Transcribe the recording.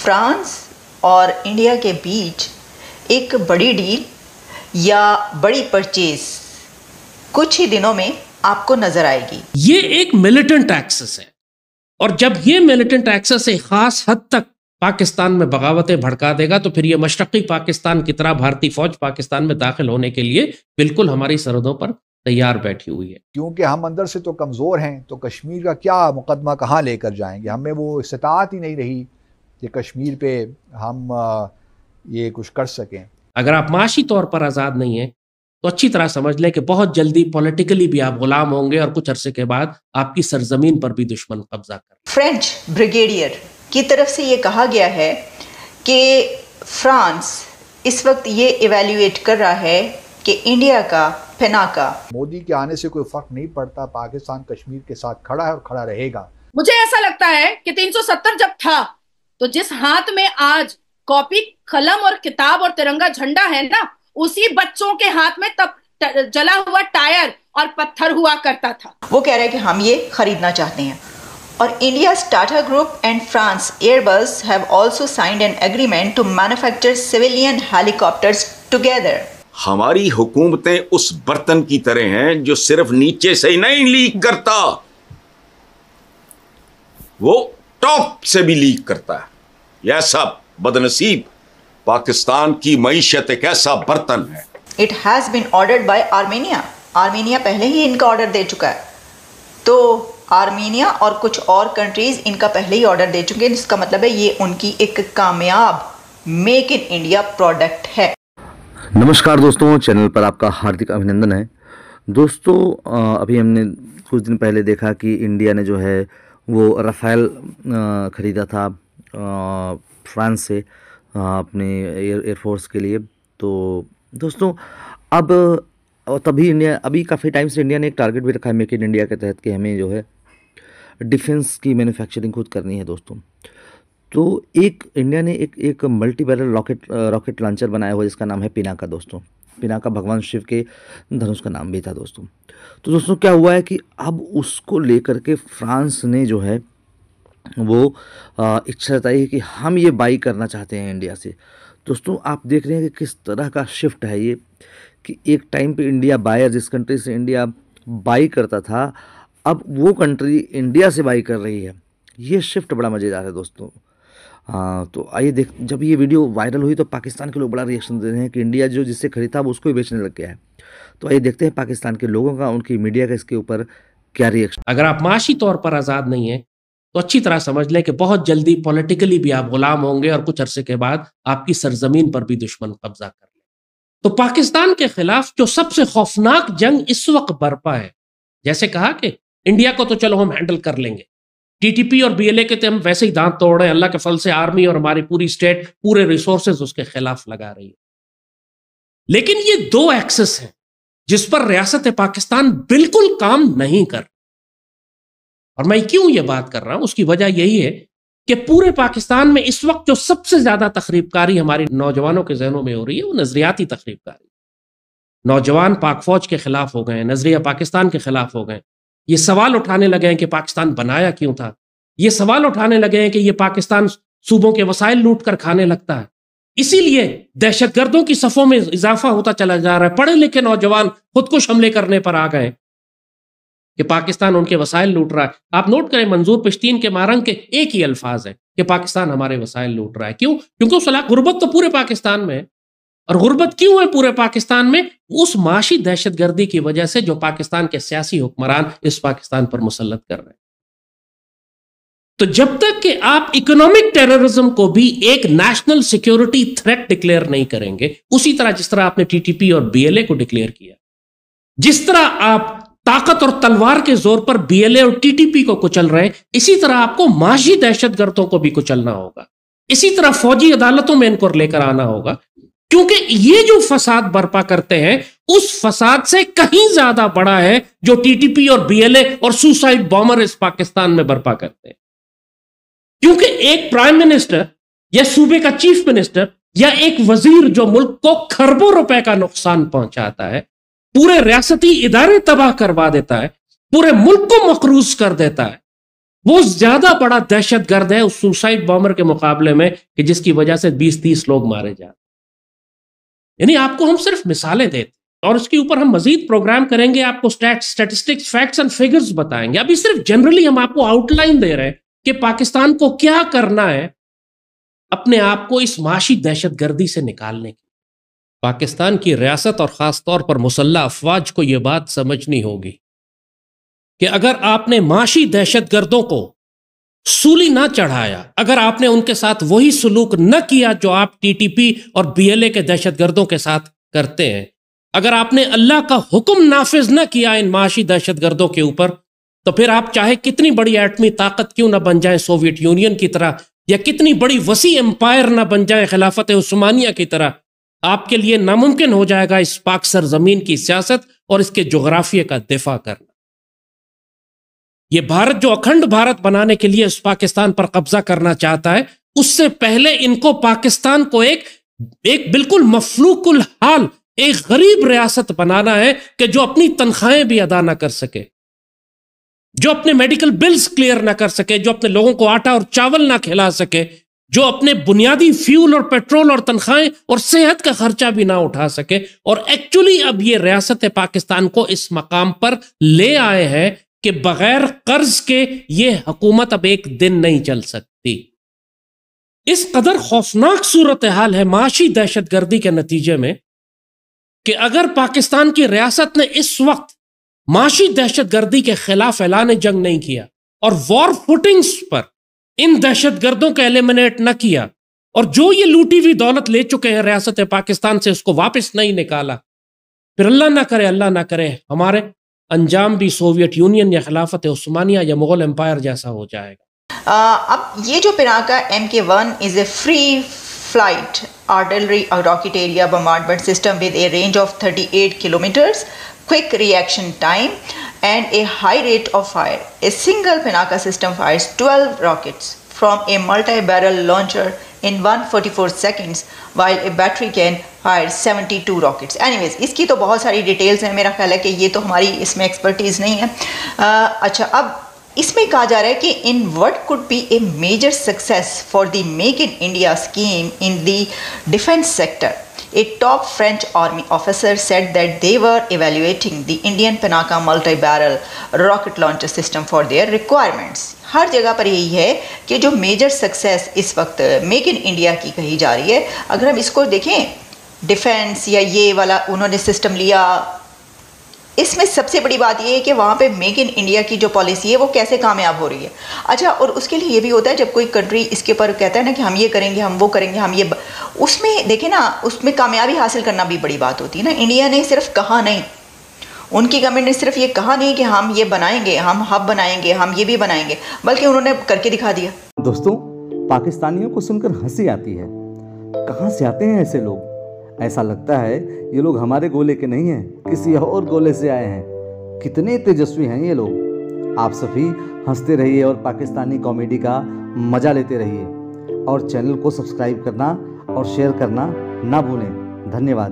France और India के बीच एक बड़ी डील या बड़ी परचेज कुछ ही दिनों में आपको नजर आएगी। ये एक मिलिटेंट एक्सेस है और जब ये मिलिटेंट एक्सेस एक खास हद तक पाकिस्तान में बगावतें भड़का देगा तो फिर ये मशरक़ी पाकिस्तान की तरह भारतीय फौज पाकिस्तान में दाखिल होने के लिए बिल्कुल हमारी सरहदों पर तैयार बैठी हुई है। क्योंकि हम अंदर से तो कमज़ोर हैं, तो कश्मीर का क्या मुकदमा कहाँ लेकर जाएंगे? हमें वो इस्तात ही नहीं रही कि कश्मीर पे हम ये कुछ कर सकें। अगर आप माशी तौर पर आज़ाद नहीं हैं तो अच्छी तरह समझ लें कि बहुत जल्दी पॉलिटिकली भी आप गुलाम होंगे और कुछ अरसे के बाद आपकी सरजमीन पर भी दुश्मन कब्जा कर। फ्रेंच ब्रिगेडियर की तरफ से ये कहा गया है कि फ्रांस इस वक्त ये इवेल्युएट कर रहा है कि इंडिया का फेनाका मोदी के आने से कोई फर्क नहीं पड़ता, पाकिस्तान कश्मीर के साथ खड़ा है और खड़ा रहेगा। मुझे ऐसा लगता है कि 370 जब था तो जिस हाथ में आज कॉपी कलम और किताब और तिरंगा झंडा है ना, उसी बच्चों के हाथ में तब जला हुआ टायर और पत्थर हुआ करता था। वो कह रहा है कि हम ये खरीदना चाहते हैं। और India's Tata group and France Airbus have also signed an agreement to manufacture civilian helicopters together. हमारी हुकूमतें उस बर्तन की तरह हैं जो सिर्फ नीचे से ही नहीं लीक करता, वो टॉप से भी लीक करता है। यह सब बदनसीब पाकिस्तान की मईशत एक ऐसा बर्तन है। It has been ordered by Armenia. Armenia पहले ही इनका ऑर्डर दे चुका है, तो आर्मेनिया और कुछ और कंट्रीज इनका पहले ही ऑर्डर दे चुके हैं। इसका मतलब है ये उनकी एक कामयाब मेक इन इंडिया प्रोडक्ट है। नमस्कार दोस्तों, चैनल पर आपका हार्दिक अभिनंदन है। दोस्तों अभी हमने कुछ दिन पहले देखा कि इंडिया ने जो है वो राफेल ख़रीदा था फ्रांस से अपने एयरफोर्स के लिए। तो दोस्तों अब तभी इंडिया अभी काफ़ी टाइम से इंडिया ने एक टारगेट भी रखा है मेक इन इंडिया के तहत कि हमें जो है डिफेंस की मैन्युफैक्चरिंग खुद करनी है दोस्तों। तो एक इंडिया ने एक मल्टी बैरल रॉकेट लॉन्चर बनाया हुआ जिसका नाम है पिनाका दोस्तों। पिनाका भगवान शिव के धनुष का नाम भी था दोस्तों। तो दोस्तों क्या हुआ है कि अब उसको लेकर के फ्रांस ने जो है वो इच्छा जताई है कि हम ये बाई करना चाहते हैं इंडिया से। दोस्तों आप देख रहे हैं कि किस तरह का शिफ्ट है ये, कि एक टाइम पे इंडिया बायर, जिस कंट्री से इंडिया बाई करता था, अब वो कंट्री इंडिया से बाई कर रही है। ये शिफ्ट बड़ा मज़ेदार है दोस्तों। हाँ, तो आइए जब ये वीडियो वायरल हुई तो पाकिस्तान के लोग बड़ा रिएक्शन दे रहे हैं कि इंडिया जो जिससे खरीदा वो उसको ही बेचने लग गया है। तो आइए देखते हैं पाकिस्तान के लोगों का, उनकी मीडिया का इसके ऊपर क्या रिएक्शन। अगर आप माशी तौर पर आज़ाद नहीं हैं तो अच्छी तरह समझ लें कि बहुत जल्दी पॉलिटिकली भी आप गुलाम होंगे और कुछ अरसे के बाद आपकी सरजमीन पर भी दुश्मन कब्जा कर ले। तो पाकिस्तान के खिलाफ जो सबसे खौफनाक जंग इस वक्त बर्पा है, जैसे कहा कि इंडिया को तो चलो हम हैंडल कर लेंगे, टीटीपी और बीएलए के तो हम वैसे ही दांत तोड़ रहे हैं, अल्लाह के फल से आर्मी और हमारी पूरी स्टेट पूरे रिसोर्सेज उसके खिलाफ लगा रही है। लेकिन ये दो एक्सेस हैं जिस पर रियासत पाकिस्तान बिल्कुल काम नहीं कर। और मैं क्यों ये बात कर रहा हूं, उसकी वजह यही है कि पूरे पाकिस्तान में इस वक्त जो सबसे ज्यादा तखरीबकारी हमारी नौजवानों के जहनों में हो रही है वो नजरियाती तखरीबकारी। नौजवान पाक फौज के खिलाफ हो गए, नजरिया पाकिस्तान के खिलाफ हो गए। ये सवाल उठाने लगे हैं कि पाकिस्तान बनाया क्यों था। ये सवाल उठाने लगे हैं कि ये पाकिस्तान सूबों के वसाइल लूट कर खाने लगता है। इसीलिए दहशतगर्दों की सफों में इजाफा होता चला जा रहा है। पढ़े लिखे नौजवान खुदकुश हमले करने पर आ गए कि पाकिस्तान उनके वसाइल लूट रहा है। आप नोट करें, मंजूर पश्तीन के मारंग के एक ही अल्फाज है कि पाकिस्तान हमारे वसाइल लूट रहा है। क्यों? क्योंकि उस गुर्बत तो पूरे पाकिस्तान में है। और गुर्बत क्यों है पूरे पाकिस्तान में? उस माशी दहशतगर्दी की वजह से जो पाकिस्तान के सियासी हुक्मरान इस पाकिस्तान पर मुसल्लत कर रहे हैं। तो जब तक कि आप इकोनॉमिक टेररिज्म को भी एक नेशनल सिक्योरिटी थ्रेट डिक्लेयर नहीं करेंगे, उसी तरह जिस तरह आपने टीटीपी और बीएलए को डिक्लेयर किया, जिस तरह आप ताकत और तलवार के जोर पर बीएलए और टीटीपी को कुचल रहे हैं, इसी तरह आपको माशी दहशतगर्दों को भी कुचलना होगा। इसी तरह फौजी अदालतों में इनको लेकर आना होगा, क्योंकि ये जो फसाद बर्पा करते हैं उस फसाद से कहीं ज्यादा बड़ा है जो टीटीपी और बीएलए और सुसाइड बॉम्बर इस पाकिस्तान में बर्पा करते हैं। क्योंकि एक प्राइम मिनिस्टर या सूबे का चीफ मिनिस्टर या एक वजीर जो मुल्क को खरबों रुपए का नुकसान पहुंचाता है, पूरे रियासती इदारे तबाह करवा देता है, पूरे मुल्क को मकरूज कर देता है, वो ज्यादा बड़ा दहशतगर्द है उस सुसाइड बॉम्बर के मुकाबले में कि जिसकी वजह से 20-30 लोग मारे जाते। यानी आपको हम सिर्फ मिसालें देते और उसके ऊपर हम मजीद प्रोग्राम करेंगे, आपको स्टैटिस्टिक्स, फैक्ट्स एंड फिगर्स बताएंगे। अभी सिर्फ जनरली हम आपको आउटलाइन दे रहे हैं कि पाकिस्तान को क्या करना है अपने आप को इस माशी दहशतगर्दी से निकालने की। पाकिस्तान की रियासत और खास तौर पर मुसल्लह अफवाज को यह बात समझनी होगी कि अगर आपने माशी दहशतगर्दों को सूली ना चढ़ाया, अगर आपने उनके साथ वही सलूक न किया जो आप टीटीपी और बीएलए के दहशतगर्दों के साथ करते हैं, अगर आपने अल्लाह का हुक्म नाफिज न किया इन माशी दहशतगर्दों के ऊपर, तो फिर आप चाहे कितनी बड़ी एटमी ताकत क्यों ना बन जाए सोवियत यूनियन की तरह, या कितनी बड़ी वसी एम्पायर ना बन जाए खिलाफत उस्मानिया की तरह, आपके लिए नामुमकिन हो जाएगा इस पाक सरजमीन की सियासत और इसके जोग्राफिया का दिफा करना। ये भारत जो अखंड भारत बनाने के लिए उस पाकिस्तान पर कब्जा करना चाहता है, उससे पहले इनको पाकिस्तान को एक बिल्कुल मफलूकुल हाल, एक गरीब रियासत बनाना है कि जो अपनी तनख्वाहें भी अदा ना कर सके, जो अपने मेडिकल बिल्स क्लियर ना कर सके, जो अपने लोगों को आटा और चावल ना खिला सके, जो अपने बुनियादी फ्यूल और पेट्रोल और तनख्वाहें और सेहत का खर्चा भी ना उठा सके। और एक्चुअली अब ये रियासत पाकिस्तान को इस मकाम पर ले आए हैं कि बगैर कर्ज के ये हुकूमत अब एक दिन नहीं चल सकती। इस कदर खौफनाक सूरत हाल है माशी दहशतगर्दी के नतीजे में कि अगर पाकिस्तान की रियासत ने इस वक्त माशी दहशतगर्दी के खिलाफ ऐलान जंग नहीं किया और वॉर फुटिंग्स पर इन दहशतगर्दों को एलिमिनेट न किया, और जो ये लूटी हुई दौलत ले चुके हैं रियासत पाकिस्तान से उसको वापस नहीं निकाला, फिर अल्लाह ना करे हमारे अंजाम भी सोवियत यूनियन या खिलाफत उस्मानिया या मुगल एम्पायर जैसा हो जाएगा। अब ये जो Pinaka MK1 is a free flight artillery rocket area bombardment system with a range of 38 kilometers, quick reaction time and a high rate of fire. A single Pinaka system fires 12 rockets from a multi-barrel launcher in 144 seconds while a battery can fire 72 rockets. Anyways, इसकी तो बहुत सारी details हैं, मेरा ख्याल है कि ये तो हमारी इसमें एक्सपर्टीज़ नहीं है। अच्छा, अब इसमें कहा जा रहा है कि in what could be a major success for the make in India scheme in the defence sector, a top French army officer said that they were evaluating the Indian Pinaka multi barrel rocket launcher system for their requirements. हर जगह पर यही है कि जो major success इस वक्त make in India की कही जा रही है, अगर हम इसको देखें डिफेंस या ये वाला उन्होंने सिस्टम लिया, इसमें सबसे बड़ी बात ये है कि वहाँ पे मेक इन इंडिया की जो पॉलिसी है वो कैसे कामयाब हो रही है। अच्छा, और उसके लिए ये भी होता है जब कोई कंट्री इसके ऊपर कहता है ना कि हम ये करेंगे, हम वो करेंगे, हम ये, उसमें देखें ना, उसमें कामयाबी हासिल करना भी बड़ी बात होती है ना। इंडिया ने सिर्फ कहा नहीं, उनकी गवर्नमेंट ने सिर्फ ये कहा नहीं कि हम ये बनाएंगे, हम हब बनाएंगे, हम ये भी बनाएंगे, बल्कि उन्होंने करके दिखा दिया। दोस्तों, पाकिस्तानियों को सुनकर हंसी आती है। कहाँ से आते हैं ऐसे लोग? ऐसा लगता है ये लोग हमारे गोले के नहीं हैं, किसी और गोले से आए हैं। कितने तेजस्वी हैं ये लोग। आप सभी हंसते रहिए और पाकिस्तानी कॉमेडी का मज़ा लेते रहिए, और चैनल को सब्सक्राइब करना और शेयर करना ना भूलें। धन्यवाद।